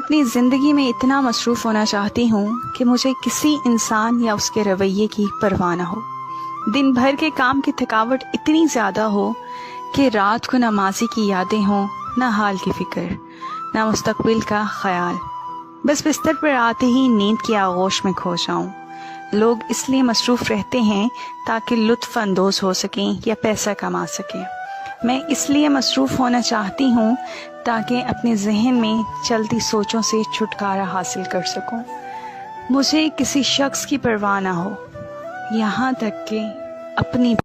अपनी ज़िंदगी में इतना मसरूफ़ होना चाहती हूँ कि मुझे किसी इंसान या उसके रवैये की परवाह ना हो। दिन भर के काम की थकावट इतनी ज़्यादा हो कि रात को ना माज़ी की यादें हों, ना हाल की फ़िक्र, ना मुस्तक़बिल का ख़याल। बस बिस्तर पर आते ही नींद की आगोश में खो जाऊँ। लोग इसलिए मसरूफ़ रहते हैं ताकि लुत्फ़ अंदोज़ हो सकें या पैसा कमा सकें। मैं इसलिए मसरूफ़ होना चाहती हूँ ताकि अपने जहन में चलती सोचों से छुटकारा हासिल कर सकूँ। मुझे किसी शख्स की परवाह ना हो, यहाँ तक कि अपनी